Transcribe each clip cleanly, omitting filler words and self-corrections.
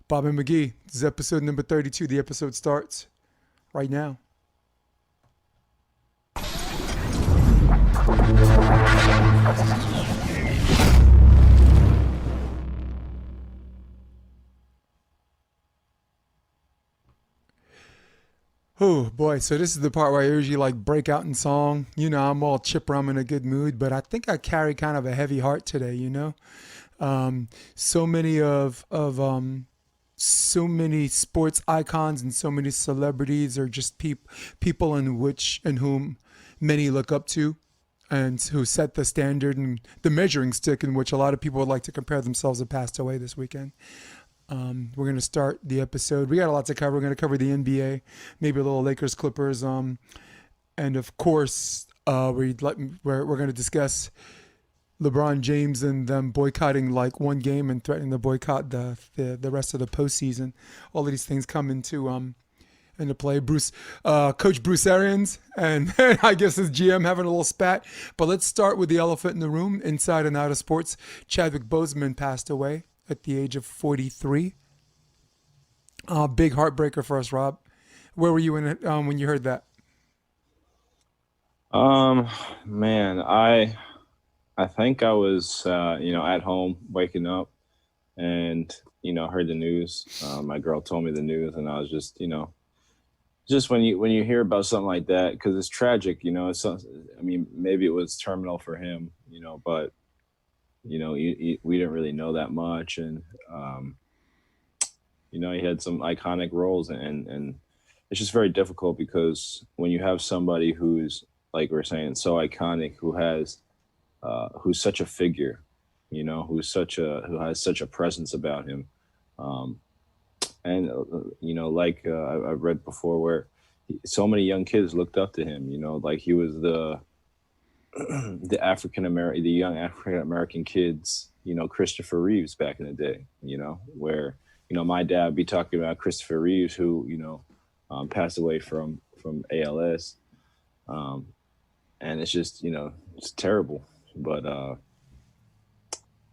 Bob and McGee. This is episode number 32. The episode starts right now. Oh boy, so this is the part where I usually like break out in song. I'm all chipper, I'm in a good mood, but I think I carry kind of a heavy heart today. So many so many sports icons and so many celebrities are just people in whom many look up to and who set the standard and the measuring stick in which a lot of people would like to compare themselves have passed away this weekend. We're going to start the episode. We got a lot to cover. We're going to cover the NBA, maybe a little Lakers Clippers, and of course, we're going to discuss LeBron James and them boycotting like one game and threatening to boycott the rest of the postseason. All of these things come into play. Coach Bruce Arians and I guess his GM having a little spat. But let's start with the elephant in the room, inside and out of sports. Chadwick Boseman passed away at the age of 43. Big heartbreaker for us, Rob. Where were you in it when you heard that? Man, I think I was at home waking up and heard the news. My girl told me the news, and I was just when you hear about something like that, because it's tragic. Maybe it was terminal for him, but we didn't really know that much, and he had some iconic roles, and it's just very difficult because when you have somebody who's, like we're saying, so iconic, who's such a figure, who has such a presence about him, and I've read before where so many young kids looked up to him, like he was the the young African American kids, Christopher Reeves back in the day, where my dad would be talking about Christopher Reeves, who passed away from ALS, and it's just it's terrible, but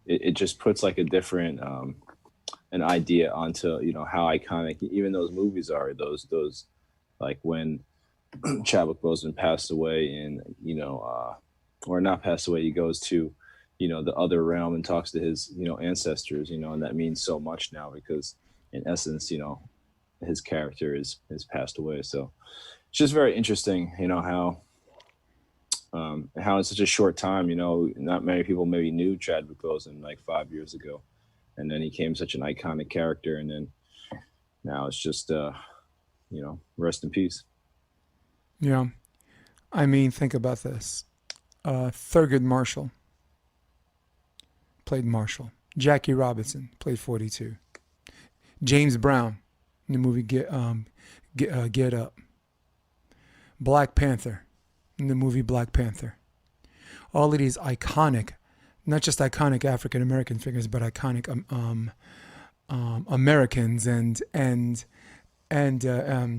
it just puts like a different an idea onto how iconic even those movies are. Those like when Chadwick Boseman passed away, and or not passed away, he goes to the other realm and talks to his ancestors, and that means so much now because in essence his character has passed away. So it's just very interesting, how in such a short time, not many people maybe knew Chadwick Boseman like 5 years ago, and then he became such an iconic character, and then now it's just rest in peace. Yeah. I mean, think about this. Thurgood Marshall played Marshall. Jackie Robinson played 42. James Brown in the movie Get Up. Black Panther in the movie Black Panther. All of these iconic, not just iconic African American figures, but iconic Americans, and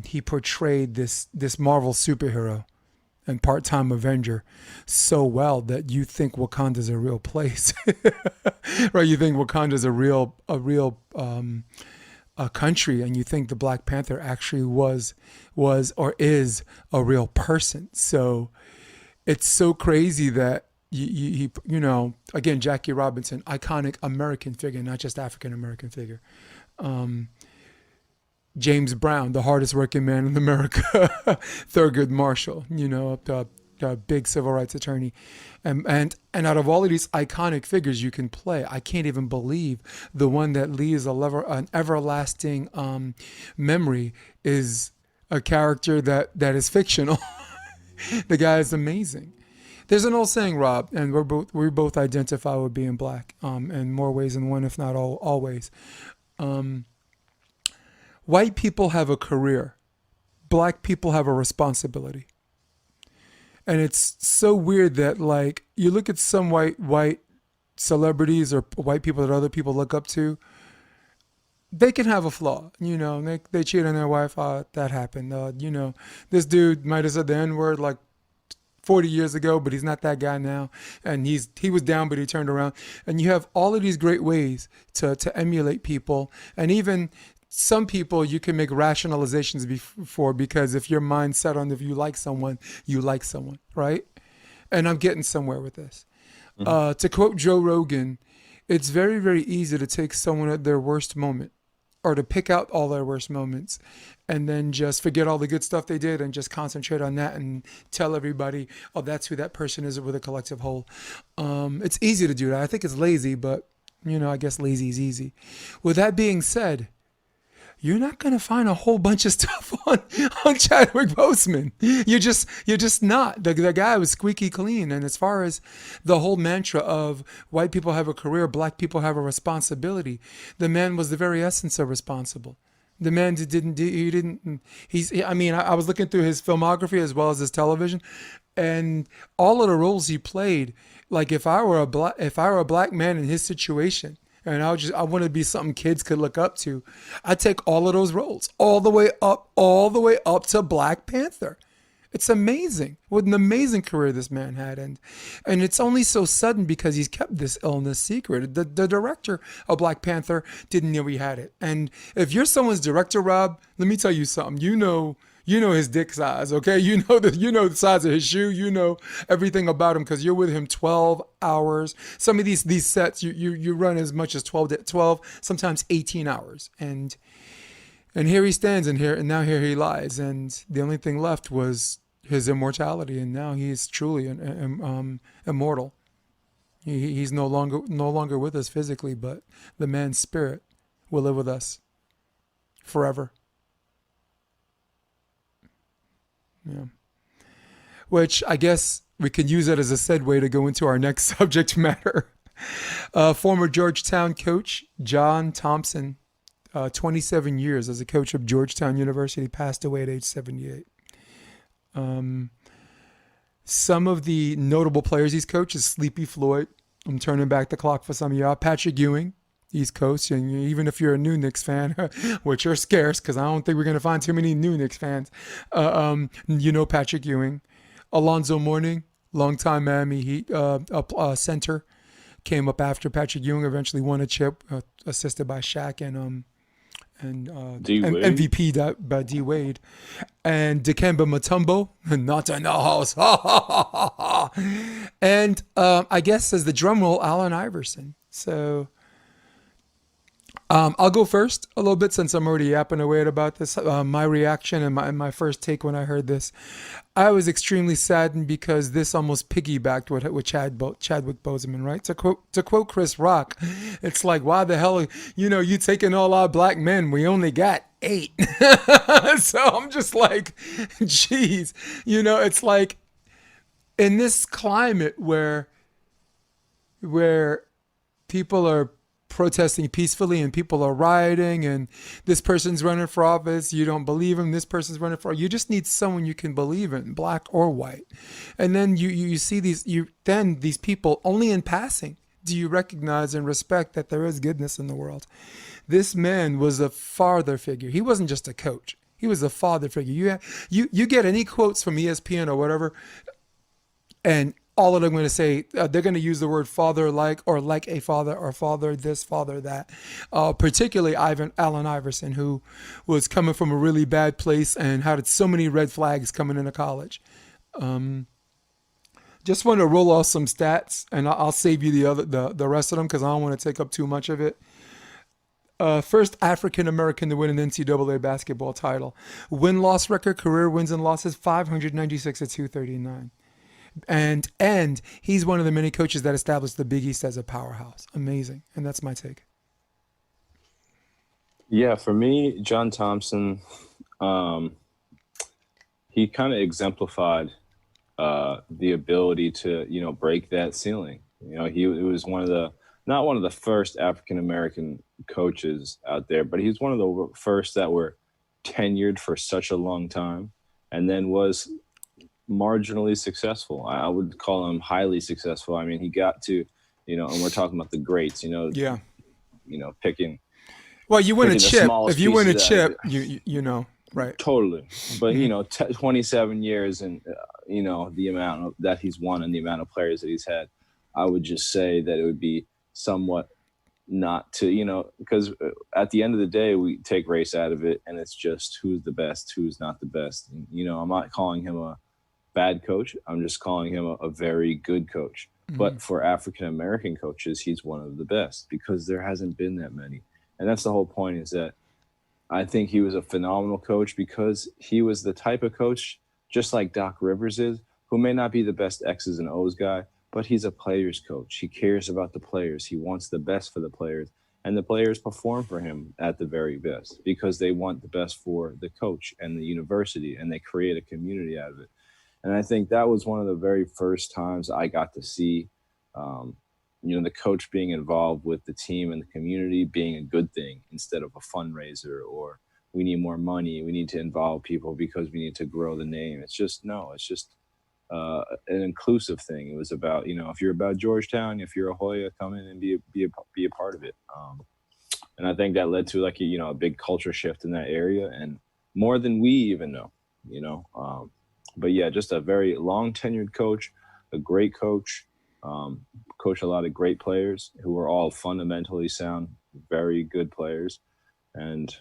he portrayed this Marvel superhero and part-time Avenger so well that you think Wakanda's a real place, right? You think Wakanda's a real a country, and you think the Black Panther actually was or is a real person. So it's so crazy that he again, Jackie Robinson, iconic American figure, not just African American figure. James Brown, the hardest working man in America. Thurgood Marshall, a big civil rights attorney. And out of all of these iconic figures you can play, I can't even believe the one that leaves an everlasting memory is a character that is fictional. The guy is amazing. There's an old saying, Rob, and we both identify with being black in more ways than one, if not all ways. White people have a career. Black people have a responsibility. And it's so weird that, like, you look at some white celebrities or white people that other people look up to, they can have a flaw. They cheat on their wife. That happened. This dude might have said the N-word like 40 years ago, but he's not that guy now. And he was down, but he turned around. And you have all of these great ways to emulate people. And even some people you can make rationalizations before, because if your mind's set on if you like someone, right? And I'm getting somewhere with this. To quote Joe Rogan, it's very, very easy to take someone at their worst moment, or to pick out all their worst moments and then just forget all the good stuff they did and just concentrate on that and tell everybody, oh, that's who that person is with a collective whole. It's easy to do that. I think it's lazy, but I guess lazy is easy. With that being said, you're not going to find a whole bunch of stuff on Chadwick Boseman. You're just not. The guy was squeaky clean. And as far as the whole mantra of white people have a career, black people have a responsibility, the man was the very essence of responsible. The man I was looking through his filmography as well as his television, and all of the roles he played, like if I were a black man in his situation, and I want to be something kids could look up to, I'd take all of those roles all the way up to Black Panther. It's amazing what an amazing career this man had, and it's only so sudden because he's kept this illness secret. The director of Black Panther didn't know he had it, and if you're someone's director, Rob, let me tell you something. You know his dick size, okay? You know the size of his shoe. You know everything about him because you're with him 12 hours. Some of these sets you run as much as 12, sometimes 18 hours, and here he stands, and now here he lies, and the only thing left was his immortality, and now he is truly immortal. He's no longer with us physically, but the man's spirit will live with us forever. Yeah. Which I guess we can use it as a segue to go into our next subject matter. Former Georgetown coach John Thompson, 27 years as a coach of Georgetown University, passed away at age 78. Some of the notable players he's coached is Sleepy Floyd. I'm turning back the clock for some of y'all. Patrick Ewing, East Coast, and even if you're a new Knicks fan, which are scarce because I don't think we're going to find too many new Knicks fans, Patrick Ewing. Alonzo Mourning, longtime Miami Heat center, came up after Patrick Ewing eventually won a chip, assisted by Shaq and MVP by D Wade, and Dikembe Mutombo, not in the house, and I guess as the drum roll, Allen Iverson. So I'll go first a little bit since I'm already yapping away about this. My reaction and my first take when I heard this, I was extremely saddened because this almost piggybacked with Chadwick Boseman, right? To quote Chris Rock, it's like, why the hell, you taking all our black men? We only got 8. So I'm just like, geez, it's like in this climate where people are protesting peacefully and people are rioting and this person's running for office, you don't believe him, this person's running for, you just need someone you can believe in, black or white. And then you see these people only in passing do you recognize and respect that there is goodness in the world. This man was a father figure. He wasn't just a coach, he was a father figure. You get any quotes from ESPN or whatever, and all of them going to say, they're going to use the word father like, or like a father, or father this, father that. Particularly Allen Iverson, who was coming from a really bad place and had so many red flags coming into college. Just want to roll off some stats, and I'll save you the rest of them because I don't want to take up too much of it. First African American to win an NCAA basketball title. Win-loss record, career wins and losses, 596 to 239. And he's one of the many coaches that established the Big East as a powerhouse. Amazing. And that's my take. Yeah, for me, John Thompson, he kind of exemplified the ability to, break that ceiling. He was not one of the first African-American coaches out there, but he's one of the first that were tenured for such a long time and then was marginally successful. I would call him highly successful. I mean, he got to, and we're talking about the greats, picking. Well, you win a chip. If you win a chip, you know. Right. Totally. But, Mm-hmm. 27 years and, the amount that he's won and the amount of players that he's had, I would just say that it would be somewhat not to, because at the end of the day, we take race out of it and it's just who's the best, who's not the best. And, I'm not calling him a bad coach. I'm just calling him a very good coach. Mm-hmm. But for African American coaches, he's one of the best because there hasn't been that many. And that's the whole point is that I think he was a phenomenal coach because he was the type of coach, just like Doc Rivers is, who may not be the best X's and O's guy, but he's a players coach. He cares about the players. He wants the best for the players. And the players perform for him at the very best because they want the best for the coach and the university, and they create a community out of it. And I think that was one of the very first times I got to see, um, the coach being involved with the team and the community being a good thing instead of a fundraiser or we need more money. We need to involve people because we need to grow the name. It's just, no, it's just an inclusive thing. It was about, if you're about Georgetown, if you're a Hoya, come in and be a part of it. And I think that led to like, a big culture shift in that area and more than we even know, you know. But yeah, just a very long tenured coach, a great coach, coached a lot of great players who were all fundamentally sound, very good players. And,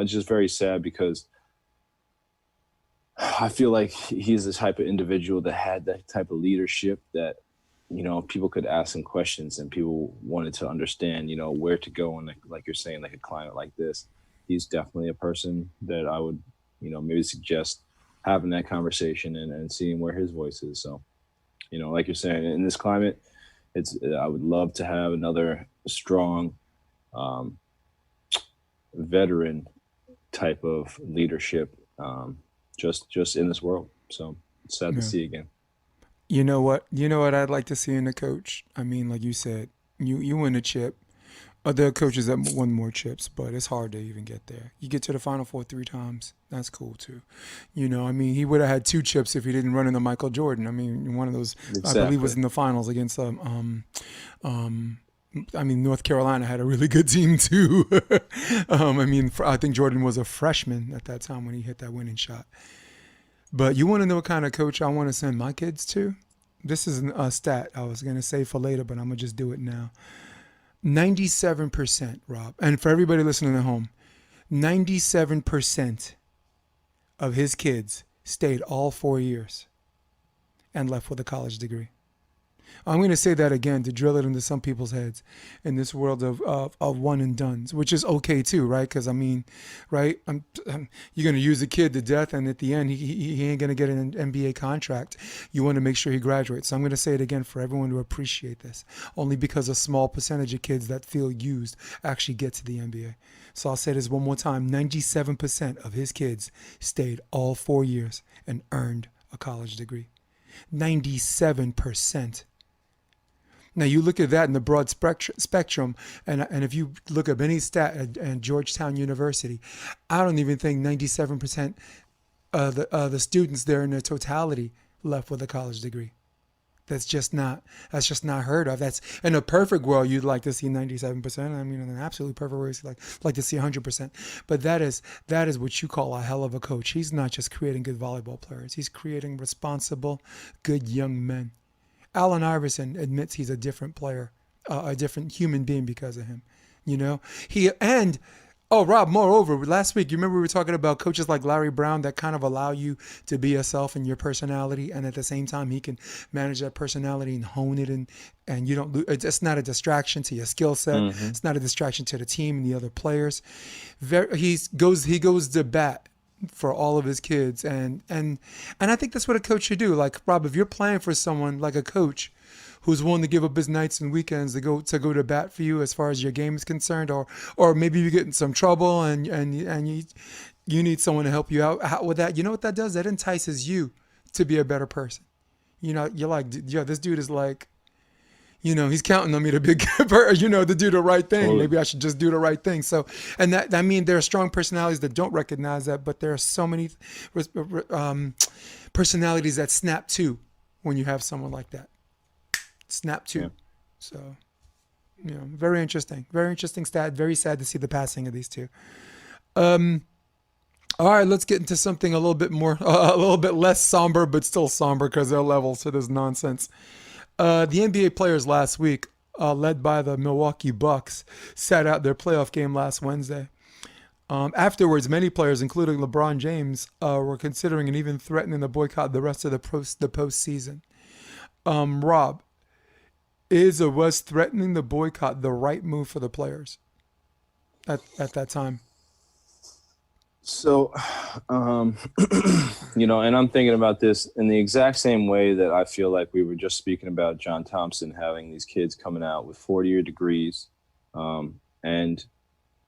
it's just very sad because I feel like he's the type of individual that had that type of leadership that, people could ask him questions and people wanted to understand, where to go. And like you're saying, like a climate like this, he's definitely a person that I would, maybe suggest having that conversation and seeing where his voice is. So, like you're saying, in this climate, I would love to have another strong, veteran type of leadership, just in this world. So it's sad to Yeah. see again. You know what? You know what I'd like to see in a coach. I mean, like you said, you win a chip. Other coaches that won more chips, but it's hard to even get there. You get to the Final Four 3 times. That's cool too. I mean, he would have had 2 chips if he didn't run into Michael Jordan. I mean, one of those, I believe, was Exactly. in the finals against um, I mean, North Carolina had a really good team too. I mean, I think Jordan was a freshman at that time when he hit that winning shot. But you want to know what kind of coach I want to send my kids to? This is a stat I was going to say for later, but I'm going to just do it now. 97%, Rob, and for everybody listening at home, 97% of his kids stayed all 4 years and left with a college degree. I'm going to say that again to drill it into some people's heads in this world of one and dones, which is okay too, right? Because I mean, right? You're going to use a kid to death, and at the end, he ain't going to get an NBA contract. You want to make sure he graduates. So I'm going to say it again for everyone to appreciate this, only because a small percentage of kids that feel used actually get to the NBA. So I'll say this one more time: 97% of his kids stayed all 4 years and earned a college degree. 97%. Now you look at that in the broad spectrum, and if you look up any stat at Georgetown University, I don't even think 97% of the students there in their totality left with a college degree. That's just not heard of. That's in a perfect world you'd like to see 97%. I mean, in an absolutely perfect world, you'd like to see 100%. But that is what you call a hell of a coach. He's not just creating good volleyball players. He's creating responsible, good young men. Allen Iverson admits he's a different player, a different human being because of him. He and oh, Rob, moreover, last week, you remember we were talking about coaches like Larry Brown that kind of allow you to be yourself and your personality, and at the same time, he can manage that personality and hone it, and you don't. It's not a distraction to your skill set. Hmm. It's not a distraction to the team and the other players. He goes to bat for all of his kids, and I think that's what a coach should do. Like Rob, if you're playing for someone like a coach who's willing to give up his nights and weekends to go to bat for you as far as your game is concerned, or maybe you get in some trouble and you need someone to help you out with that. You know what that does? That entices you to be a better person. You're like, yo, this dude is like, he's counting on me to be to do the right thing. Totally. Maybe I should just do the right thing. So, and that, I mean, there are strong personalities that don't recognize that, but there are so many personalities that snap to when you have someone like that. Snap Yeah. to. So, very interesting. Very interesting stat. Very sad to see the passing of these two. All right, let's get into something a little bit more, a little bit less somber, but still somber because they're level to this nonsense. The NBA players last week, led by the Milwaukee Bucks, sat out their playoff game last Wednesday. Afterwards, many players, including LeBron James, were considering and even threatening to boycott the rest of the postseason. Rob, is or was threatening the boycott the right move for the players at that time? So, um, and I'm thinking about this in the exact same way that I feel like we were just speaking about John Thompson having these kids coming out with 40-year degrees, and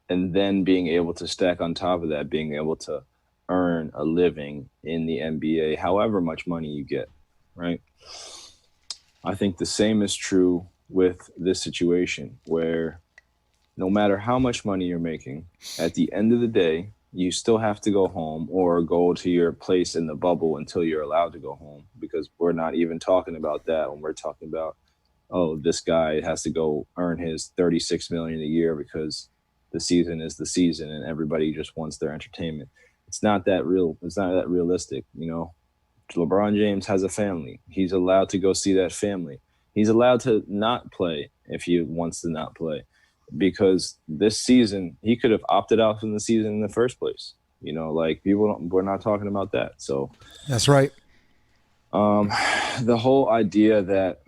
then being able to stack on top of that, being able to earn a living in the NBA, however much money you get, right? I think the same is true with this situation where no matter how much money you're making, at the end of the day, you still have to go home or go to your place in the bubble until you're allowed to go home, because we're not even talking about that when we're talking about, oh, this guy has to go earn his 36 million a year because the season is the season and everybody just wants their entertainment. It's not that real. It's not that realistic. LeBron James has a family. He's allowed to go see that family. He's allowed to not play if he wants to not play, because this season he could have opted out from the season in the first place. We're not talking about that. So That's right. the whole idea that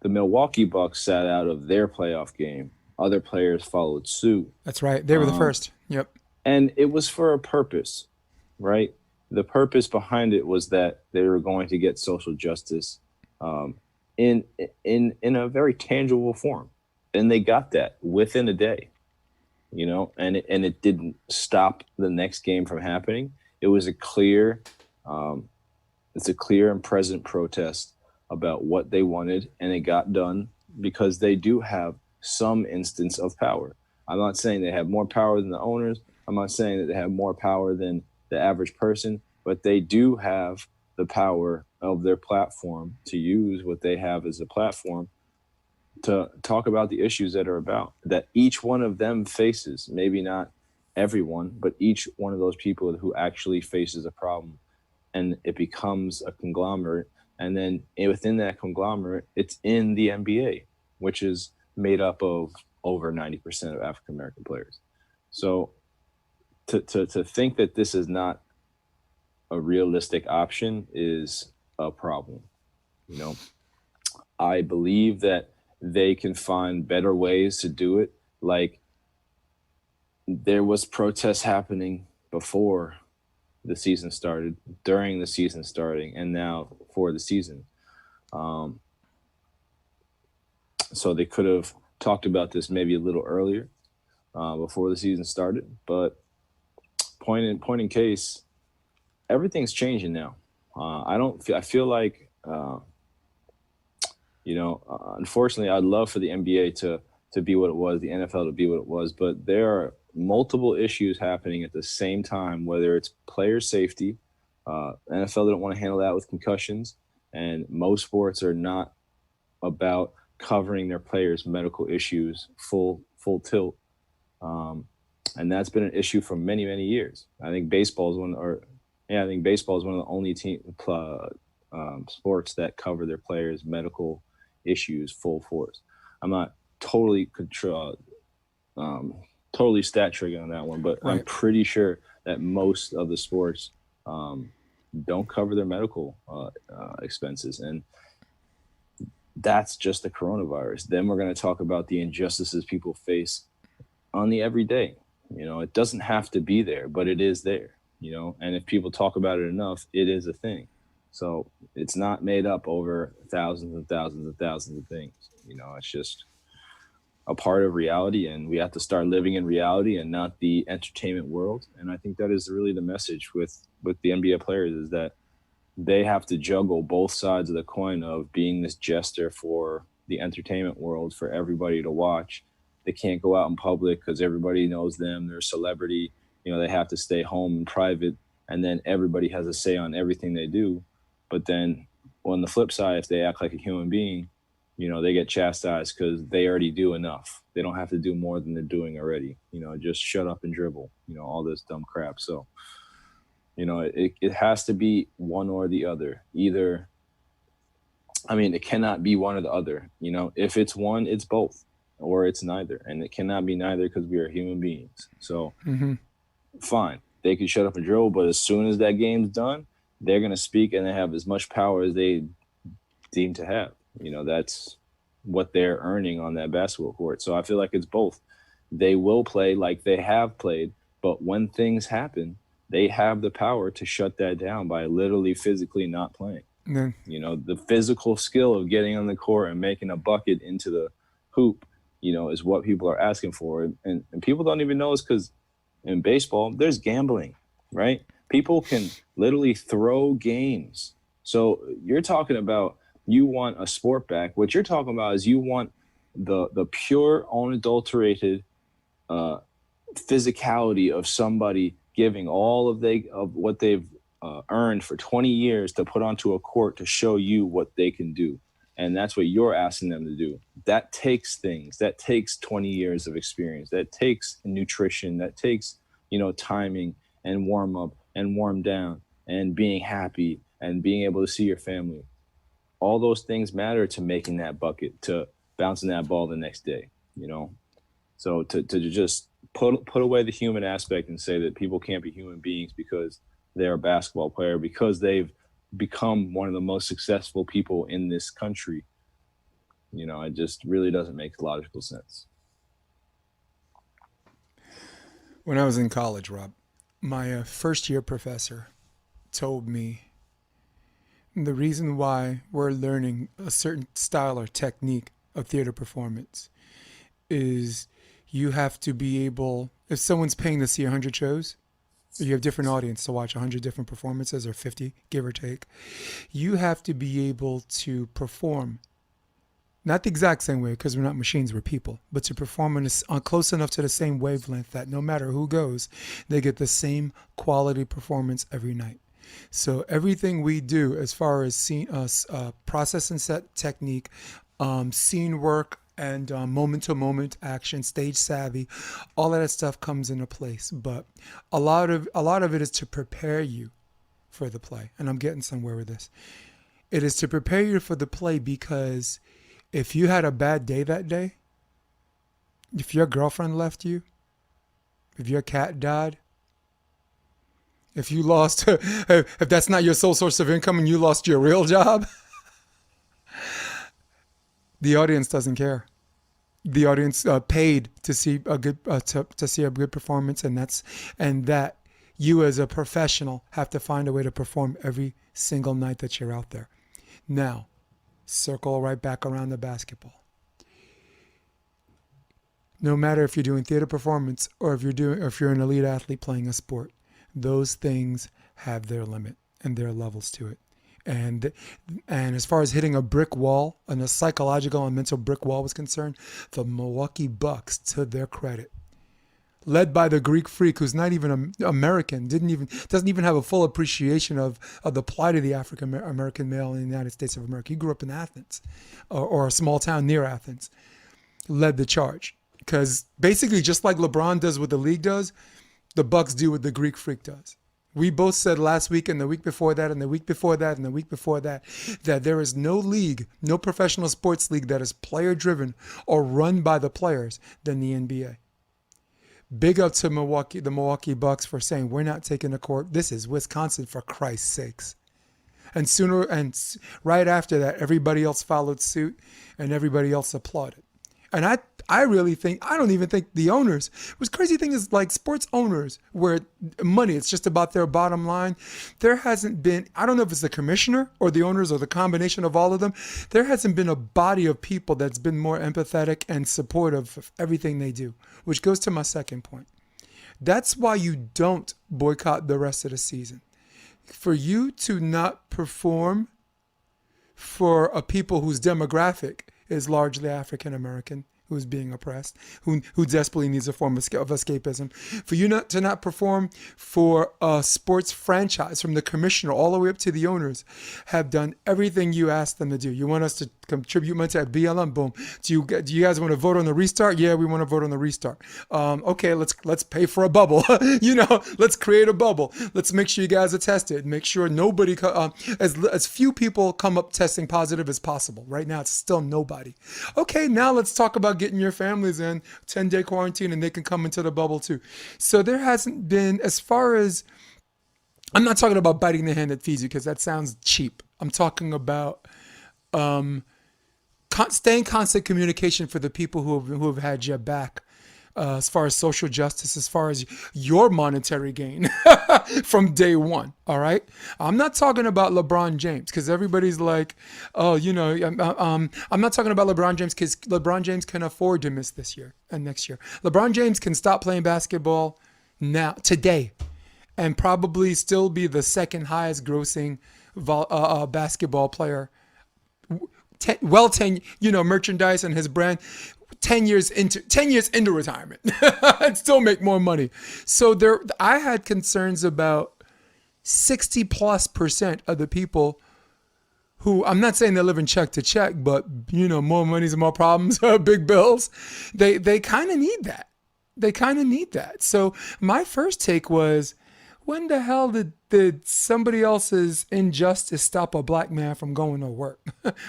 the Milwaukee Bucks sat out of their playoff game, other players followed suit. That's right. They were the first. Yep. And it was for a purpose, right? The purpose behind it was that they were going to get social justice in a very tangible form, and they got that within a day, and it didn't stop the next game from happening. It was it's a clear and present protest about what they wanted, and it got done because they do have some instance of power. I'm not saying they have more power than the owners. I'm not saying that they have more power than the average person, but they do have the power of their platform to use what they have as a platform to talk about the issues that each one of them faces. Maybe not everyone, but each one of those people who actually faces a problem, and it becomes a conglomerate. And then within that conglomerate, it's in the NBA, which is made up of over 90% of African American players. So to think that this is not a realistic option is a problem. I believe that they can find better ways to do it. Like, there was protests happening before the season started, during the season starting, and now for the season. So they could have talked about this maybe a little earlier, before the season started. But point in case, everything's changing now. I feel like, unfortunately, I'd love for the NBA to be what it was, the NFL to be what it was, but there are multiple issues happening at the same time, whether it's player safety. NFL didn't want to handle that with concussions, and most sports are not about covering their players' medical issues full tilt. And that's been an issue for many, many years. I think baseball is one of the only sports that cover their players' medical issues full force. I'm not totally stat triggering on that one, but right. I'm pretty sure that most of the sports don't cover their medical expenses, and that's just the coronavirus. Then we're going to talk about the injustices people face on the everyday. It doesn't have to be there, but it is there. And if people talk about it enough, it is a thing. So it's not made up over thousands and thousands and thousands of things. It's just a part of reality, and we have to start living in reality and not the entertainment world. And I think that is really the message with the NBA players, is that they have to juggle both sides of the coin of being this jester for the entertainment world for everybody to watch. They can't go out in public because everybody knows them. They're a celebrity. They have to stay home in private, and then everybody has a say on everything they do. But then on the flip side, if they act like a human being, They get chastised because they already do enough. They don't have to do more than they're doing already. Just shut up and dribble. All this dumb crap. So, it has to be one or the other. Either, it cannot be one or the other. If it's one, it's both, or it's neither. And it cannot be neither because we are human beings. So, fine. They can shut up and dribble, but as soon as that game's done, they're going to speak and they have as much power as they deem to have. That's what they're earning on that basketball court. So I feel like it's both. They will play like they have played, but when things happen, they have the power to shut that down by literally physically not playing. The physical skill of getting on the court and making a bucket into the hoop, is what people are asking for. And people don't even know it's because in baseball, there's gambling, right? People can literally throw games. So you're talking about you want a sport back. What you're talking about is you want the pure, unadulterated physicality of somebody giving all of what they've earned for 20 years to put onto a court to show you what they can do. And that's what you're asking them to do. That takes things. That takes 20 years of experience. That takes nutrition. That takes, timing and warm up and warm down and being happy and being able to see your family. All those things matter to making that bucket, to bouncing that ball the next day, So to just put away the human aspect and say that people can't be human beings because they're a basketball player, because they've become one of the most successful people in this country, it just really doesn't make logical sense. When I was in college, Rob, my first year professor told me the reason why we're learning a certain style or technique of theater performance is you have to be able, if someone's paying to see 100 shows, you have different audience to watch 100 different performances or 50, give or take, you have to be able to perform, not the exact same way because we're not machines, we're people, but to perform on close enough to the same wavelength that no matter who goes, they get the same quality performance every night. So everything we do as far as process and set technique, scene work, and moment-to-moment action, stage savvy, all of that stuff comes into place. But a lot of it is to prepare you for the play. And I'm getting somewhere with this. It is to prepare you for the play because if you had a bad day that day, if your girlfriend left you, if your cat died, if you lost, if that's not your sole source of income and you lost your real job, the audience doesn't care. The audience paid to see a good to see a good performance, and that you as a professional have to find a way to perform every single night that you're out there. Now, circle right back around the basketball. No matter if you're doing theater performance or if you're an elite athlete playing a sport, those things have their limit and their levels to it. And as far as hitting a brick wall, and a psychological and mental brick wall was concerned, the Milwaukee Bucks, to their credit, led by the Greek freak who's not even American, doesn't even have a full appreciation of the plight of the African American male in the United States of America. He grew up in Athens, or a small town near Athens, led the charge. Because basically, just like LeBron does what the league does, the Bucks do what the Greek freak does. We both said last week and the week before that and the week before that and the week before that there is no league, no professional sports league that is player-driven or run by the players than the NBA. Big up to the Milwaukee Bucks for saying, we're not taking the court. This is Wisconsin, for Christ's sakes. And right after that, everybody else followed suit and everybody else applauded. And I really think, I don't even think the owners, what's crazy thing is, like, sports owners, where money, it's just about their bottom line. There hasn't been, I don't know if it's the commissioner or the owners or the combination of all of them, there hasn't been a body of people that's been more empathetic and supportive of everything they do, which goes to my second point. That's why you don't boycott the rest of the season. For you to not perform for a people whose demographic is largely African American, who's being oppressed, who desperately needs a form of escapism. For you to not perform for a sports franchise, from the commissioner all the way up to the owners, have done everything you asked them to do. You want us contribute money to BLM. Boom. Do you guys want to vote on the restart? Yeah, we want to vote on the restart. Okay, let's pay for a bubble. Let's create a bubble. Let's make sure you guys are tested. Make sure nobody, as few people come up testing positive as possible. Right now, it's still nobody. Okay, now let's talk about getting your families in 10-day quarantine and they can come into the bubble too. So there hasn't been, as far as, I'm not talking about biting the hand that feeds you because that sounds cheap. I'm talking about stay in constant communication for the people who have had your back, as far as social justice, as far as your monetary gain from day one. All right. I'm not talking about LeBron James because everybody's like, oh, I'm not talking about LeBron James because LeBron James can afford to miss this year and next year. LeBron James can stop playing basketball today and probably still be the second highest grossing basketball player. Merchandise and his brand 10 years into retirement and still make more money. So I had concerns about 60+% of the people who, I'm not saying they live in check to check, but more money's more problems, big bills. They kind of need that. So my first take was, when the hell did somebody else's injustice stop a black man from going to work?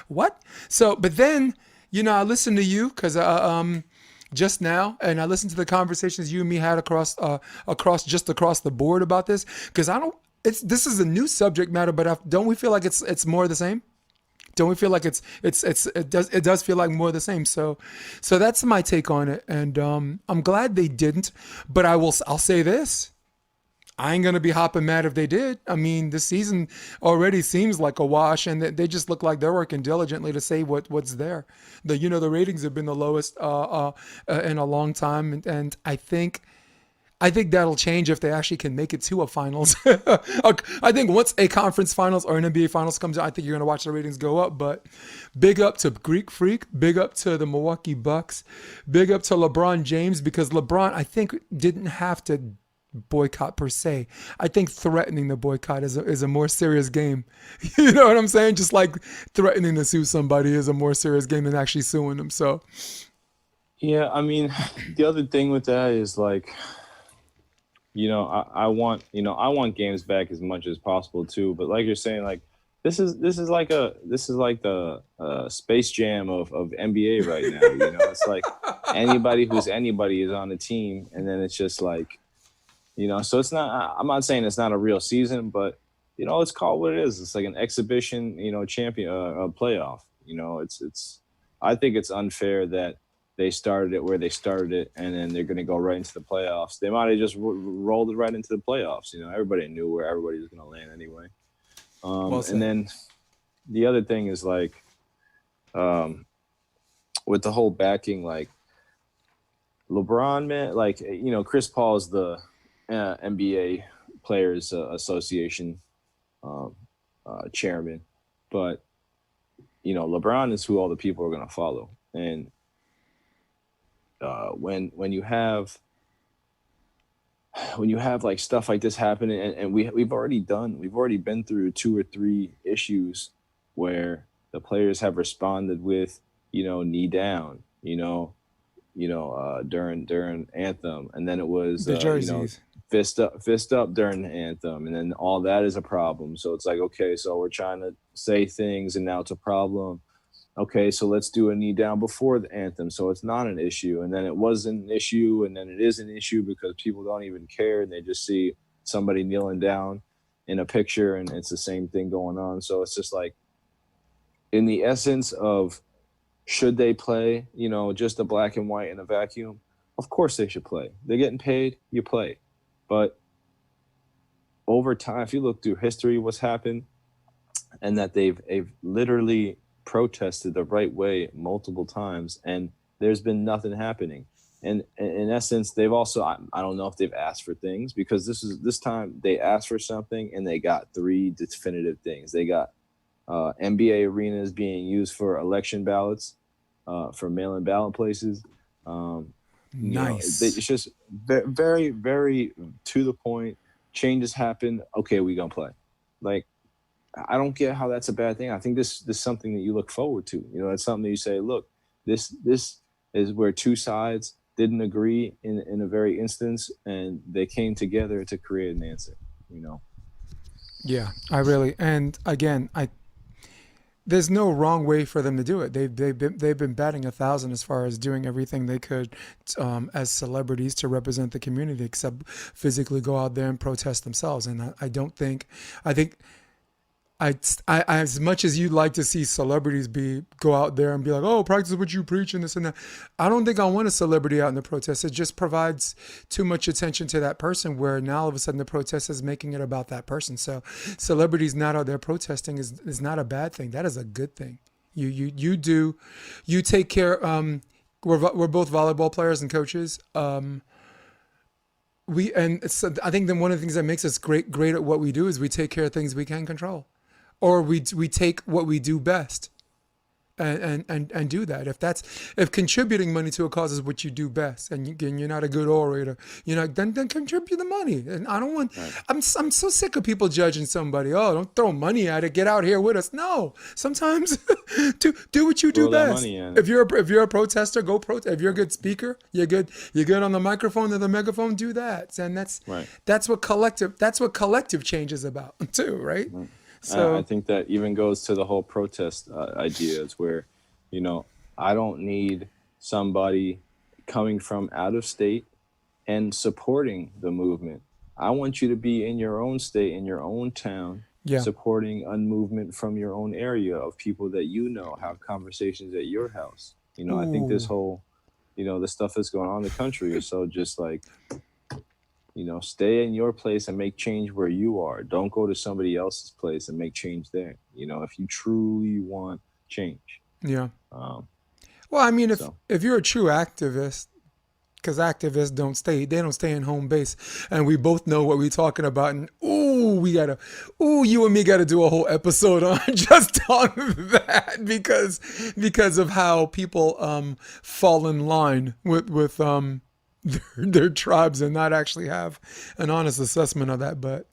What? So, but then, I listened to you because just now, and I listened to the conversations you and me had across the board about this. Because this is a new subject matter, but don't we feel like it's more of the same? Don't we feel like it does feel like more of the same? So that's my take on it, and I'm glad they didn't. But I'll say this. I ain't going to be hopping mad if they did. I mean, this season already seems like a wash, and they just look like they're working diligently to say what's there. The ratings have been the lowest in a long time, and I think that'll change if they actually can make it to a finals. I think once a conference finals or an NBA finals comes out, I think you're going to watch the ratings go up. But big up to Greek Freak, big up to the Milwaukee Bucks, big up to LeBron James, because LeBron, I think, didn't have to boycott per se. I think threatening the boycott is a more serious game. You know what I'm saying? Just like threatening to sue somebody is a more serious game than actually suing them. So yeah, I mean, the other thing with that is like, I want games back as much as possible too. But like you're saying, like this is like the Space Jam of NBA right now. It's like anybody who's anybody is on the team, and then it's just like. So it's not. I'm not saying it's not a real season, but let's call it what it is. It's like an exhibition, champion, a playoff. It's. I think it's unfair that they started it where they started it, and then they're going to go right into the playoffs. They might have just rolled it right into the playoffs. Everybody knew where everybody was going to land anyway. And then the other thing is like, with the whole backing, like LeBron, man, like Chris Paul is the NBA Players Association chairman, but LeBron is who all the people are going to follow. And when you have like stuff like this happening, and we've already been through 2 or 3 issues where the players have responded with knee down, during anthem, and then it was the jerseys. Fist up during the anthem, and then all that is a problem. So it's like, okay, so we're trying to say things and now it's a problem. Okay, so let's do a knee down before the anthem, so it's not an issue. And then it wasn't an issue, and then it is an issue because people don't even care, and they just see somebody kneeling down in a picture, and it's the same thing going on. So it's just like, in the essence of, should they play, just a black and white in a vacuum? Of course they should play. They're getting paid, you play. But over time, if you look through history, what's happened, and that they've literally protested the right way multiple times, and there's been nothing happening. And in essence, they've also, I don't know if they've asked for things, because this time they asked for something and they got 3 definitive things. They got NBA arenas being used for election ballots, for mail-in ballot places. Nice. It's just very, very to the point. Changes happen. Okay, we gonna play. Like, I don't get how that's a bad thing. I think this is something that you look forward to. You know, it's something that you say, look, this is where two sides didn't agree in a very instance, and they came together to create an answer. You know, Yeah, I really, and again, I there's no wrong way for them to do it. They've been batting 1,000 as far as doing everything they could as celebrities to represent the community, except physically go out there and protest themselves. And I don't think, I think as much as you'd like to see celebrities go out there and be like, oh, practice what you preach and this and that. I don't think I want a celebrity out in the protest. It just provides too much attention to that person, where now all of a sudden the protest is making it about that person. So celebrities not out there protesting is not a bad thing. That is a good thing. You take care. We're both volleyball players and coaches. I think that one of the things that makes us great at what we do is we take care of things we can control, or we take what we do best and do that. If contributing money to a cause is what you do best, and you're not a good orator, then contribute the money. And I don't want. right, I'm so sick of people judging somebody. Oh, don't throw money at it. Get out here with us. No, sometimes do what you do throw that best. money at If it. you're a protester, go protest. If you're a good speaker, you're good on the microphone or the megaphone. Do that, and Right. that's what collective change is about too, right? Right. I So think that even goes to the whole protest ideas where, you know, I don't need somebody coming from out of state and supporting the movement. I want you to be in your own state, in your own town, yeah, supporting a movement from your own area of people that you know have conversations at your house. You know, I think this ooh, whole, the stuff that's going on in the country is so just like, stay in your place and make change where you are. Don't go to somebody else's place and make change there. If you truly want change. yeah. Um, Well, I mean, if so if you're a true activist, because activists they don't stay in home base, and we both know what we're talking about. And you and me gotta do a whole episode on just on that, because of how people fall in line with their tribes and not actually have an honest assessment of that. But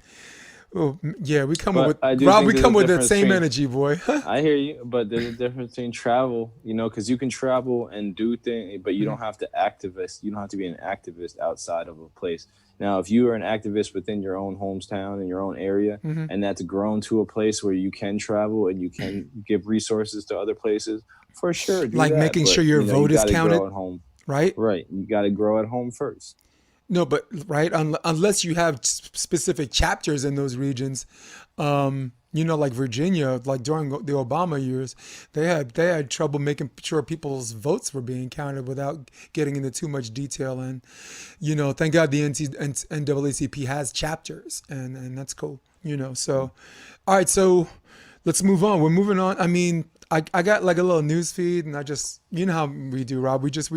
oh yeah, but I do Rob, think we there's a come with that difference same between energy, boy. I hear you, but there's a difference between travel, because you can travel and do things, but you don't have to activist. You don't have to be an activist outside of a place. Now, if you are an activist within your own hometown and your own area, Hmm. and that's grown to a place where you can travel and you can give resources to other places, for sure, do Like that. making But sure your you vote is got to counted, grow at home, right? right? You got to grow at home first. No, but right, unless you have specific chapters in those regions, like Virginia, like during the Obama years, they had trouble making sure people's votes were being counted without getting into too much detail. And thank God the NAACP has chapters, and that's cool. So all right, so let's move on. We're moving on. I mean, I got like a little news feed, and I just, how we do, Rob. We just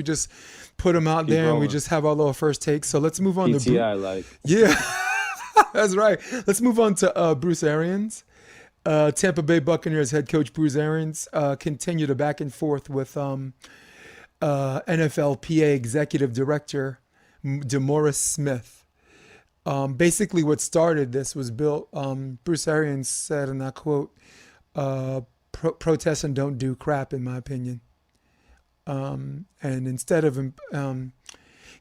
put them out Keep there, and we rolling. just have our little first take. So let's move on to PTI, like, yeah, that's right. Let's move on to Bruce Arians. Tampa Bay Buccaneers head coach Bruce Arians continued a back and forth with NFLPA executive director DeMaurice Smith. Basically, what started this was Bruce Arians said, and I quote, protest and don't do crap, in my opinion. And instead of,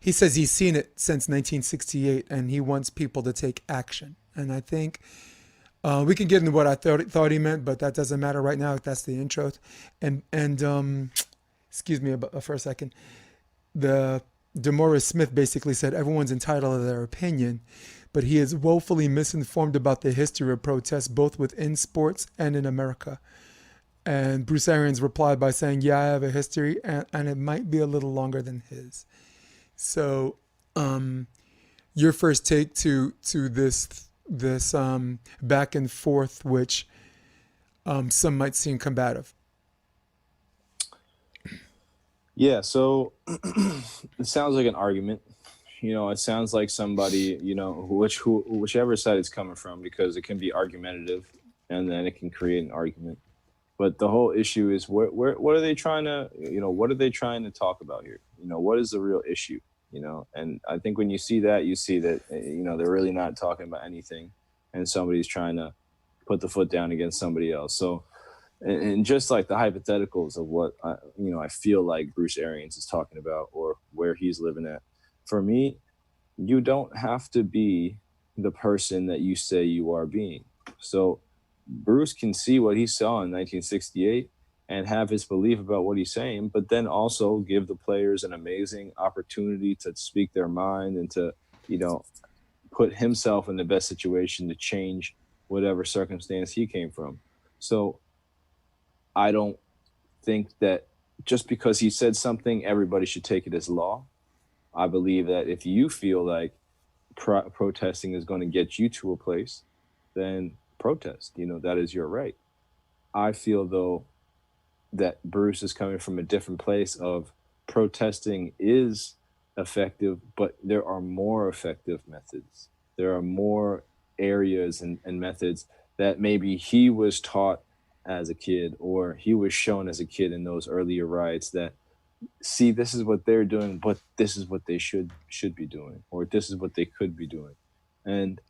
he says he's seen it since 1968, and he wants people to take action. And I think we can get into what I thought he meant, but that doesn't matter right now. That's the intro. And excuse me for a second. The DeMaurice Smith basically said everyone's entitled to their opinion, but he is woefully misinformed about the history of protests, both within sports and in America. And Bruce Arians replied by saying, yeah, I have a history, and it might be a little longer than his. So your first take to this back and forth, which some might seem combative. yeah. So it sounds like an argument. It sounds like somebody, whichever side it's coming from, because it can be argumentative, and then it can create an argument. But the whole issue is what are they trying to, what are they trying to talk about here? What is the real issue? And I think when you see that, they're really not talking about anything, and somebody's trying to put the foot down against somebody else. So, and just like the hypotheticals of what I feel like Bruce Arians is talking about or where he's living at. For me, you don't have to be the person that you say you are being. So Bruce can see what he saw in 1968 and have his belief about what he's saying, but then also give the players an amazing opportunity to speak their mind and to, you know, put himself in the best situation to change whatever circumstance he came from. So I don't think that just because he said something, everybody should take it as law. I believe that if you feel like protesting is going to get you to a place, then protest. That is your right. I feel, though, that Bruce is coming from a different place of protesting is effective, but there are more effective methods. There are more areas and methods that maybe he was taught as a kid or he was shown as a kid in those earlier riots that see this is what they're doing, but this is what they should be doing, or this is what they could be doing. And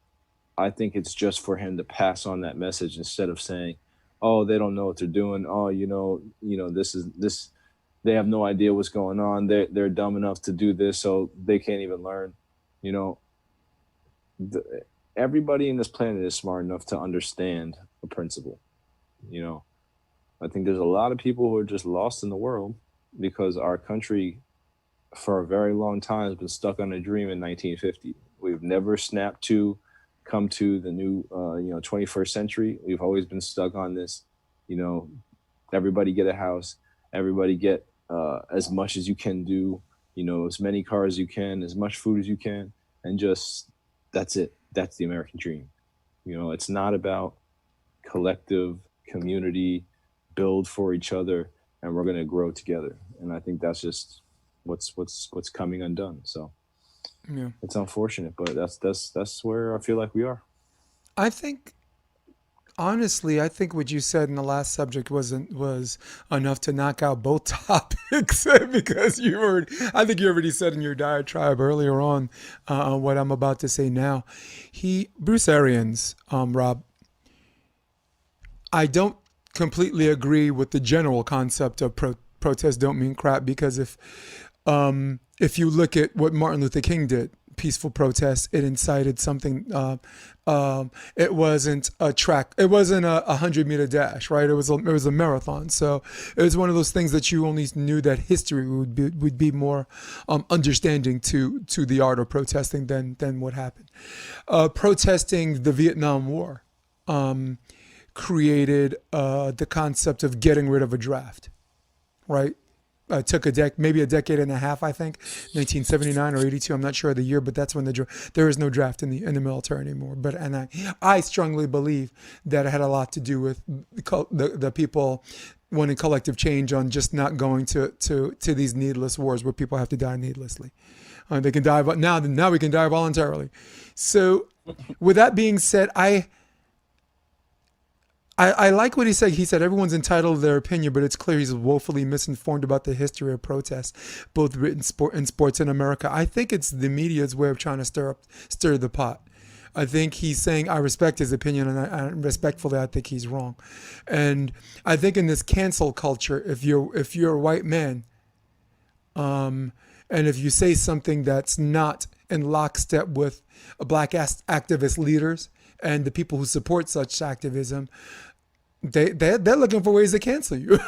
I think it's just for him to pass on that message instead of saying, oh, they don't know what they're doing. Oh, this they have no idea what's going on. They're dumb enough to do this, so they can't even learn. You know, everybody in this planet is smart enough to understand a principle. I think there's a lot of people who are just lost in the world because our country for a very long time has been stuck on a dream in 1950. We've never snapped to come to the new 21st century. We've always been stuck on this, everybody get a house, everybody get as much as you can do, as many cars as you can, as much food as you can, and just that's it. That's the American dream. It's not about collective community, build for each other, and we're going to grow together. And I think that's just what's coming undone. So Yeah. it's unfortunate, but that's where I feel like we are. I think honestly, I think what you said in the last subject was enough to knock out both topics because I think you already said in your diatribe earlier on what I'm about to say now. Bruce Arians, Rob, I don't completely agree with the general concept of protest don't mean crap because if you look at what Martin Luther King did, peaceful protest, it incited something. It wasn't a track. It wasn't a 100-meter dash, right? It was a marathon. So it was one of those things that you only knew that history would be more understanding to the art of protesting than what happened. Protesting the Vietnam War created the concept of getting rid of a draft, right? Took maybe a decade and a half, I think, 1979 or 82. I'm not sure of the year, but that's when there is no draft in the military anymore. And I strongly believe that it had a lot to do with the people wanting collective change on just not going to these needless wars where people have to die needlessly. They can die, but now we can die voluntarily. So, with that being said, I like what he said. He said everyone's entitled to their opinion, but it's clear he's woefully misinformed about the history of protests, both written and sports in America. I think it's the media's way of trying to stir the pot. I think he's saying I respect his opinion, and I respectfully I think he's wrong. And I think in this cancel culture, if you're a white man, and if you say something that's not in lockstep with black activist leaders and the people who support such activism, they're looking for ways to cancel you.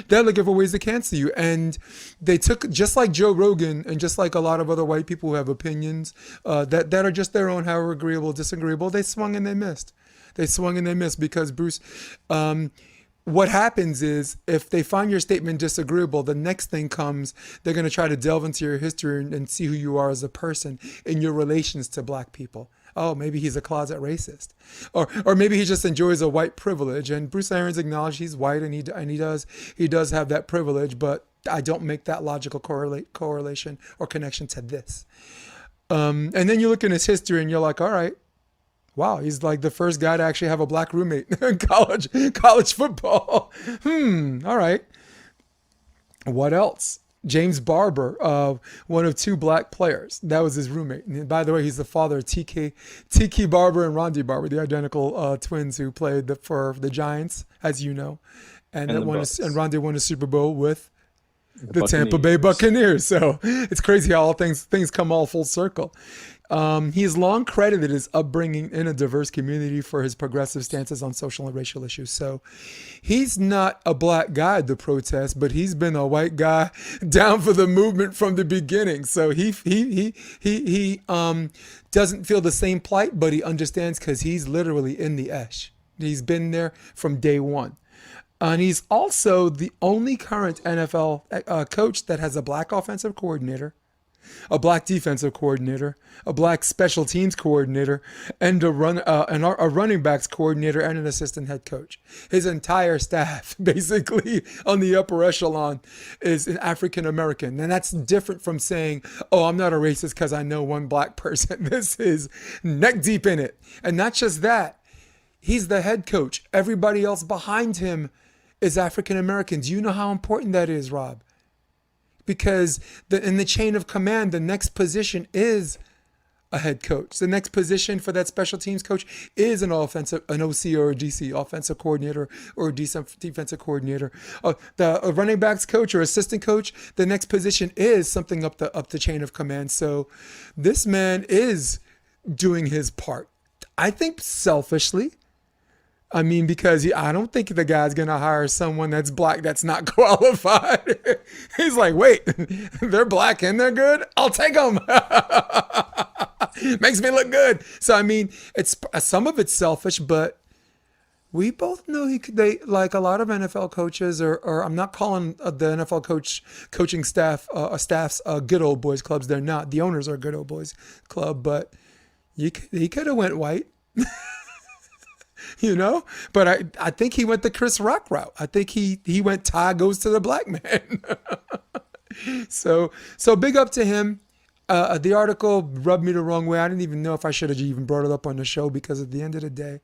They're looking for ways to cancel you. And they took, just like Joe Rogan and just like a lot of other white people who have opinions that are just their own, however agreeable, disagreeable, they swung and they missed. They swung and they missed because, Bruce, what happens is if they find your statement disagreeable, the next thing comes, they're going to try to delve into your history and see who you are as a person in your relations to black people. Oh, maybe he's a closet racist, or maybe he just enjoys a white privilege. And Bruce Arians acknowledged he's white, and he does have that privilege. But I don't make that logical correlation or connection to this. And then you look in his history, and you're like, all right, wow, he's like the first guy to actually have a black roommate in college football. All right. What else? James Barber, one of two black players. That was his roommate. And by the way, he's the father of TK Barber and Ronde Barber, the identical twins who played for the Giants, as you know, and And that the Bucks. and Ronde won a Super Bowl with the Tampa Bay Buccaneers. Buccaneers. So it's crazy how all things come all full circle. He's long credited his upbringing in a diverse community for his progressive stances on social and racial issues. So he's not a black guy at the protest, but he's been a white guy down for the movement from the beginning. So he doesn't feel the same plight, but he understands because he's literally in the ash. He's been there from day one. And he's also the only current NFL coach that has a black offensive coordinator, a black defensive coordinator, a black special teams coordinator, and a running backs coordinator and an assistant head coach. His entire staff, basically on the upper echelon, is an African American, and that's different from saying, "Oh, I'm not a racist because I know one black person." This is neck deep in it, and not just that. He's the head coach. Everybody else behind him is African American. Do you know how important that is, Rob? Because in the chain of command, the next position is a head coach. The next position for that special teams coach is an OC or a DC, offensive coordinator or a defensive coordinator. The running backs coach or assistant coach, the next position is something up the chain of command. So this man is doing his part. I think selfishly. I mean, because I don't think the guy's going to hire someone that's black that's not qualified. He's like, wait, they're black and they're good? I'll take them. Makes me look good. So, I mean, it's some of it's selfish, but we both know they like a lot of NFL coaches, or I'm not calling the NFL coaching staffs good old boys clubs. They're not. The owners are good old boys club, but he could have went white. But I think he went the Chris Rock route. I think he went Ty goes to the black man. So big up to him. The article rubbed me the wrong way. I didn't even know if I should have even brought it up on the show, because at the end of the day,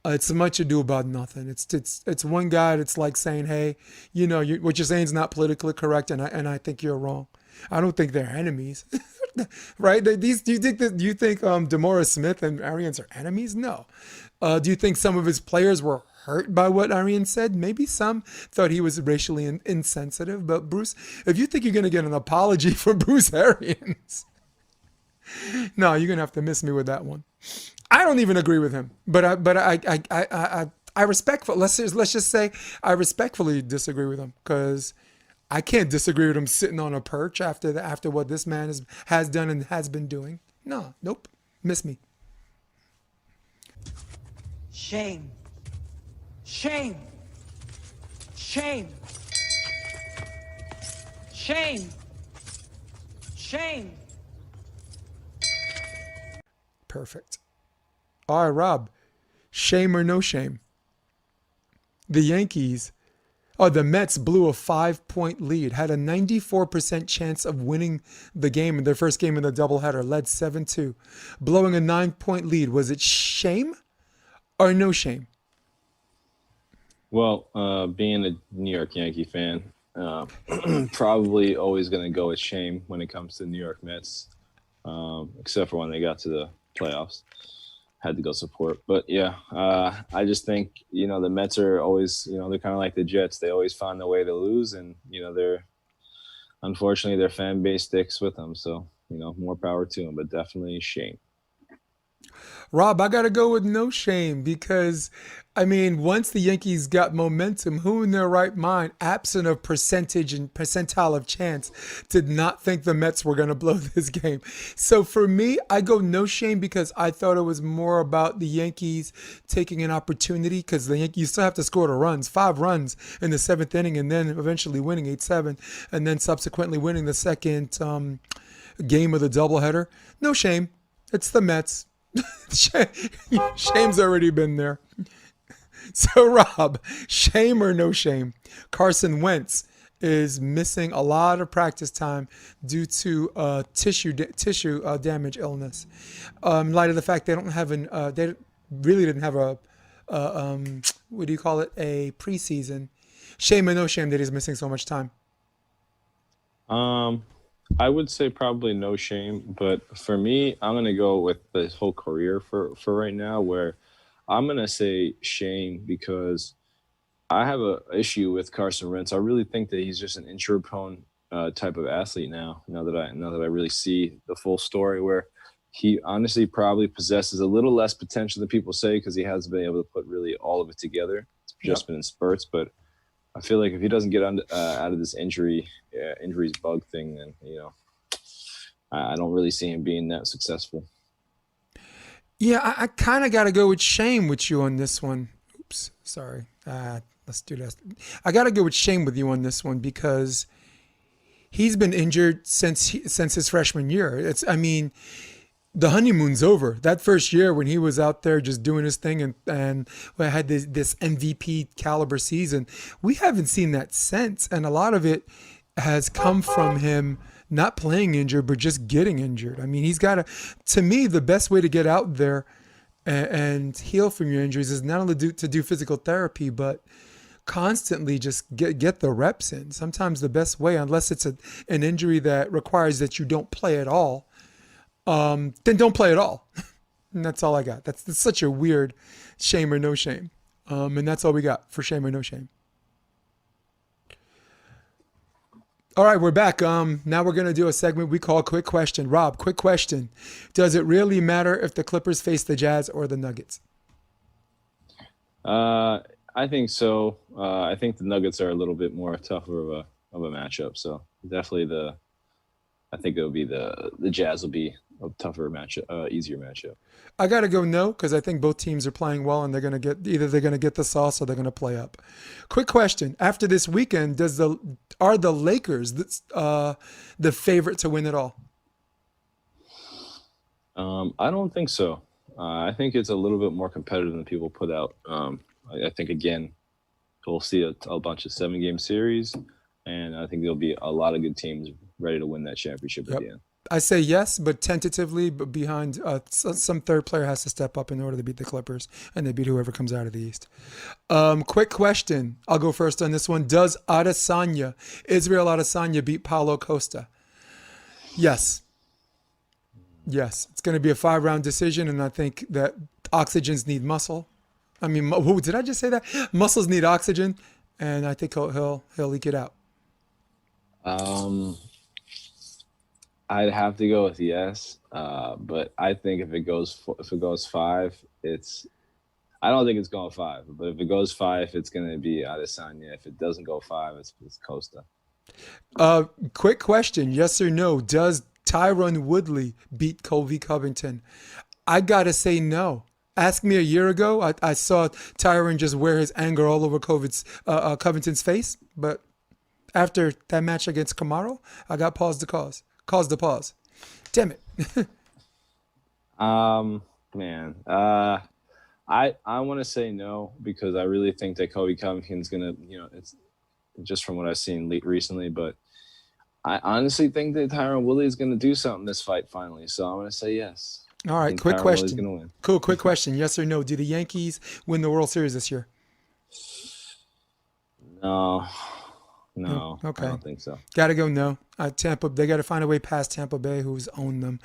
it's much ado about nothing. It's one guy that's like saying, hey, what you're saying is not politically correct, and I think you're wrong. I don't think they're enemies. Right? Do you think DeMaurice Smith and Arians are enemies? No. Do you think some of his players were hurt by what Arian said? Maybe some thought he was racially insensitive. But Bruce, if you think you're going to get an apology from Bruce Arians, no, you're going to have to miss me with that one. I don't even agree with him, but I respectfully, let's just say I respectfully disagree with him, because I can't disagree with him sitting on a perch after what this man has done and has been doing. No, nope, miss me. Shame. Shame. Shame. Shame. Shame. Perfect. All right, Rob. Shame or no shame? The Mets blew a 5-point lead, had a 94% chance of winning the game in their first game in the doubleheader, led 7-2. Blowing a 9-point lead, was it shame or no shame? Well, being a New York Yankee fan, probably always going to go with shame when it comes to New York Mets, except for when they got to the playoffs. Had to go support. But yeah, I just think, the Mets are always, they're kind of like the Jets. They always find a way to lose, and, unfortunately, their fan base sticks with them. So, more power to them, but definitely shame. Rob, I got to go with no shame, because, once the Yankees got momentum, who in their right mind, absent of percentage and percentile of chance, did not think the Mets were going to blow this game? So for me, I go no shame, because I thought it was more about the Yankees taking an opportunity, because the Yankees, you still have to score the runs, 5 runs in the 7th inning, and then eventually winning 8-7, and then subsequently winning the second game of the doubleheader. No shame. It's the Mets. Shame's already been there. So, Rob, shame or no shame? Carson Wentz is missing a lot of practice time due to tissue damage illness. In light of the fact they really didn't have a preseason. Shame or no shame that he's missing so much time? Um, I would say probably no shame, but for me, I'm gonna go with this whole career for right now, where I'm gonna say shame because I have a issue with Carson Wentz. I really think that he's just an injury prone type of athlete now. Now that I really see the full story, where he honestly probably possesses a little less potential than people say because he hasn't been able to put really all of it together. It's Yep. just been in spurts, but I feel like if he doesn't get out of this injuries bug thing, then I don't really see him being that successful. Yeah, I kind of got to go with shame with you on this one. Oops, sorry. Let's do this. I got to go with shame with you on this one because he's been injured since his freshman year. I mean, the honeymoon's over. That first year when he was out there just doing his thing and had this MVP caliber season, we haven't seen that since. And a lot of it has come from him not playing injured, but just getting injured. I mean, to me, the best way to get out there and heal from your injuries is not only to do physical therapy, but constantly just get the reps in. Sometimes the best way, unless it's an injury that requires that you don't play at all, then don't play at all. And that's all I got. That's such a weird shame or no shame. And that's all we got for shame or no shame. All right, we're back. Now we're going to do a segment we call Quick Question. Rob, quick question. Does it really matter if the Clippers face the Jazz or the Nuggets? I think so. I think the Nuggets are a little bit more tougher of a matchup. So definitely I think it'll be the Jazz will be a tougher matchup, easier matchup. I got to go no because I think both teams are playing well and they're going to get the sauce or they're going to play up. Quick question. After this weekend, are the Lakers the favorite to win it all? I don't think so. I think it's a little bit more competitive than people put out. I think, again, we'll see a bunch of 7-game series, and I think there'll be a lot of good teams ready to win that championship at the end. I say yes, but tentatively, but behind some third player has to step up in order to beat the Clippers, and they beat whoever comes out of the East. Quick question. I'll go first on this one. Does Israel Adesanya beat Paulo Costa? Yes. Yes. It's going to be a 5-round decision, and I think that oxygens need muscle. I mean, did I just say that? Muscles need oxygen, and I think he'll leak it out. I'd have to go with yes, but I think if it goes 5, I don't think it's going 5, but if it goes 5, it's going to be Adesanya. If it doesn't go 5, it's Costa. Quick question, yes or no? Does Tyron Woodley beat Colby Covington? I gotta say no. Ask me a year ago, I saw Tyron just wear his anger all over Covington's face, but after that match against Kamaru, I got caused the pause. Damn it. Man, I want to say no because I really think that Kobe Covington's gonna, it's just from what I've seen recently, but I honestly think that Tyron Woodley is gonna do something this fight finally. So I'm gonna say yes. All right, quick question. Cool, quick question. Yes or no? Do the Yankees win the World Series this year? No, Okay. I don't think so. Got to go no. Tampa, they got to find a way past Tampa Bay, who's owned them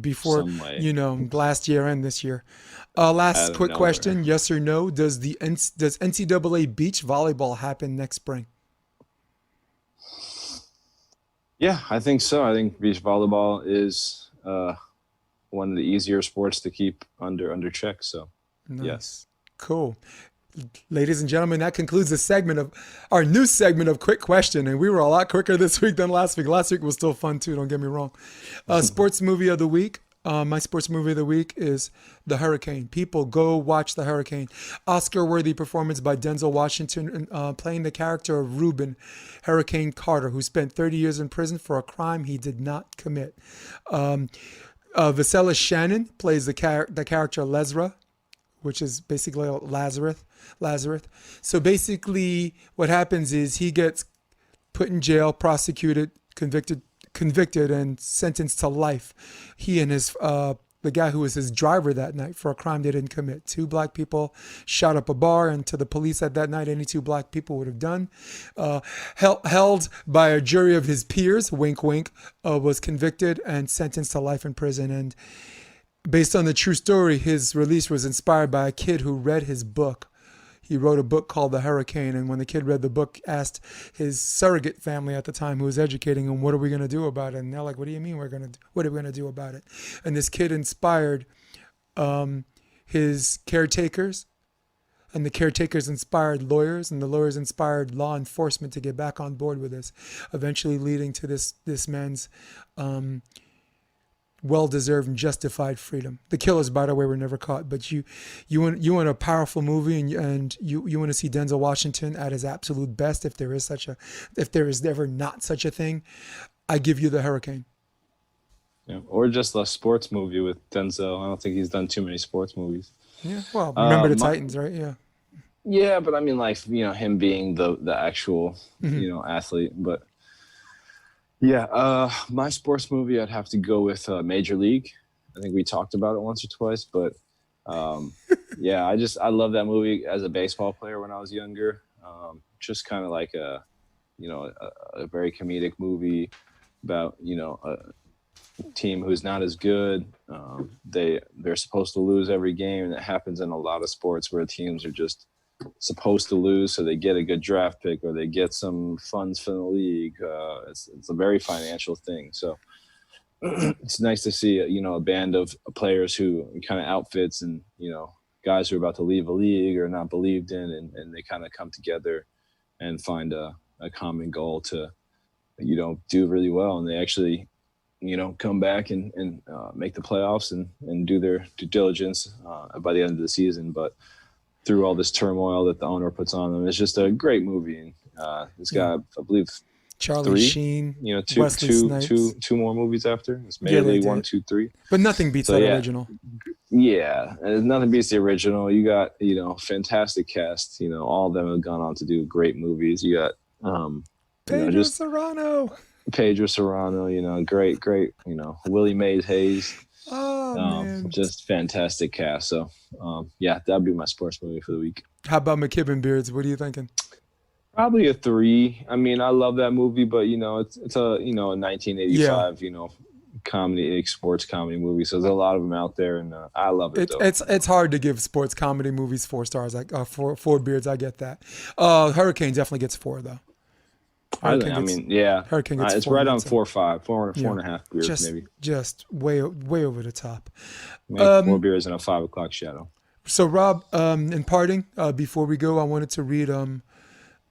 before, last year and this year. Last quick question. Yes or no? Does NCAA beach volleyball happen next spring? Yeah, I think so. I think beach volleyball is one of the easier sports to keep under check. So, Nice. Yes. Cool. Ladies and gentlemen, that concludes our new segment of Quick Question. And we were a lot quicker this week than last week. Last week was still fun too, don't get me wrong. Sports movie of the week. My sports movie of the week is The Hurricane. People, go watch The Hurricane. Oscar-worthy performance by Denzel Washington playing the character of Reuben Hurricane Carter, who spent 30 years in prison for a crime he did not commit. Vasella Shannon plays the character Lesra, which is basically Lazarus. So basically what happens is he gets put in jail, prosecuted, convicted and sentenced to life. He and the the guy who was his driver that night for a crime they didn't commit. 2 black people shot up a bar, and to the police at that night, any 2 black people would have done. Held by a jury of his peers, wink, wink, was convicted and sentenced to life in prison. And based on the true story, his release was inspired by a kid who read his book. He wrote a book called The Hurricane, and when the kid read the book, asked his surrogate family at the time who was educating him, what are we going to do about it? And they're like, what do you mean what are we going to do about it? And this kid inspired his caretakers, and the caretakers inspired lawyers, and the lawyers inspired law enforcement to get back on board with this, eventually leading to this man's well-deserved and justified freedom. The killers, by the way, were never caught. But you want a powerful movie, and you want to see Denzel Washington at his absolute best, if there is ever not such a thing. I give you The Hurricane. Yeah, or just a sports movie with Denzel. I don't think he's done too many sports movies. Yeah, well, remember the Titans, right? Yeah. Yeah, but I mean, like, him being the actual athlete, but. Yeah, my sports movie, I'd have to go with Major League. I think we talked about it once or twice, but yeah, I love that movie as a baseball player when I was younger. Just kind of like a very comedic movie about a team who's not as good. They're supposed to lose every game, and it happens in a lot of sports where teams are just supposed to lose, so they get a good draft pick or they get some funds from the league. It's a very financial thing, so it's nice to see a band of players who kind of outfits and guys who are about to leave a league or not believed in, and they kind of come together and find a common goal to do really well, and they actually come back and make the playoffs and do their due diligence by the end of the season. But through all this turmoil that the owner puts on them, it's just a great movie. And it's got, I believe, Charlie 3, Sheen, two more movies after. It's Major League 1, 2, 3. But nothing beats that original. Yeah, and nothing beats the original. You got fantastic cast. All of them have gone on to do great movies. You got Pedro Serrano. Great. Willie Mays Hayes. Oh, man. Just fantastic cast. So, yeah, that'd be my sports movie for the week. How about McKibben Beards? What are you thinking? Probably a 3. I mean, I love that movie, but it's a 1985 sports comedy movie. So there's a lot of them out there, and I love it. It's hard to give sports comedy movies 4 stars. Like 4 beards, I get that. Hurricane definitely gets 4 though. Hurricane gets it's 4 right on 4 or 5, 4.5 beers, maybe. Just way over the top. Maybe 4 beers and a 5 o'clock shadow. So Rob, in parting, before we go, I wanted to read.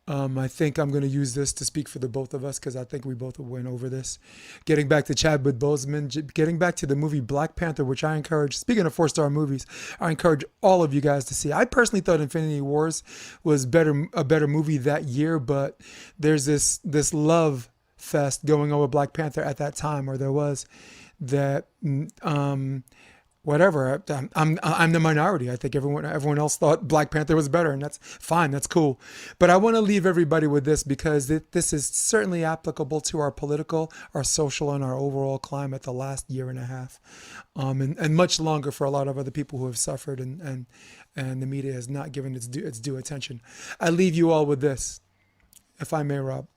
I think I'm going to use this to speak for the both of us because I think we both went over this. Getting back to Chadwick Boseman, getting back to the movie Black Panther, which I encourage, speaking of 4-star movies, I encourage all of you guys to see. I personally thought Infinity Wars was a better movie that year, but there's this love fest going on with Black Panther at that time, or there was, that whatever. I'm the minority. I think everyone else thought Black Panther was better, and that's fine. That's cool. But I want to leave everybody with this because this is certainly applicable to our political, our social, and our overall climate the last year and a half, and much longer for a lot of other people who have suffered, and the media has not given its due attention. I leave you all with this, if I may, Rob.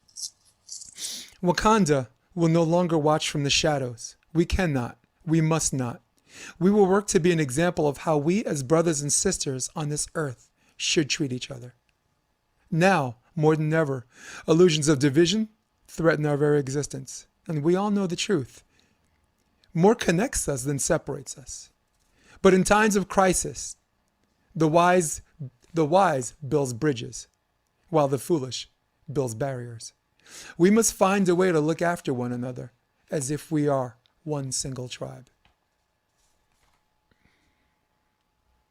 Wakanda will no longer watch from the shadows. We cannot. We must not. We will work to be an example of how we as brothers and sisters on this earth should treat each other. Now, more than ever, illusions of division threaten our very existence, and we all know the truth. More connects us than separates us. But in times of crisis, the wise builds bridges, while the foolish builds barriers. We must find a way to look after one another as if we are one single tribe.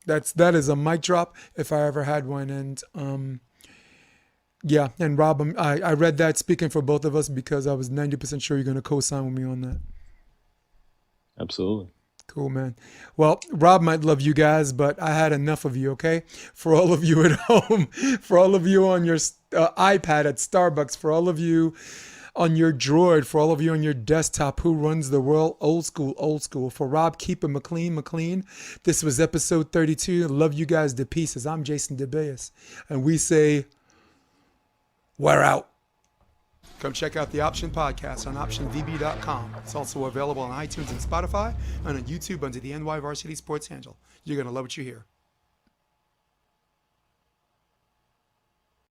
That is a mic drop if I ever had one. And yeah, and Rob, I read that speaking for both of us because I was 90% sure you're going to co-sign with me on that. Absolutely. Cool, man. Well, Rob might love you guys, but I had enough of you, okay? For all of you at home, for all of you on your iPad at Starbucks, for all of you on your droid, for all of you on your desktop, who runs the world? Old school, old school. For Rob, keep it McLean. This was episode 32. Love you guys to pieces. I'm Jason DeBeas, and we say, we're out. Come check out the Option Podcast on OptionVB.com. It's also available on iTunes and Spotify, and on YouTube under the NY Varsity Sports handle. You're going to love what you hear.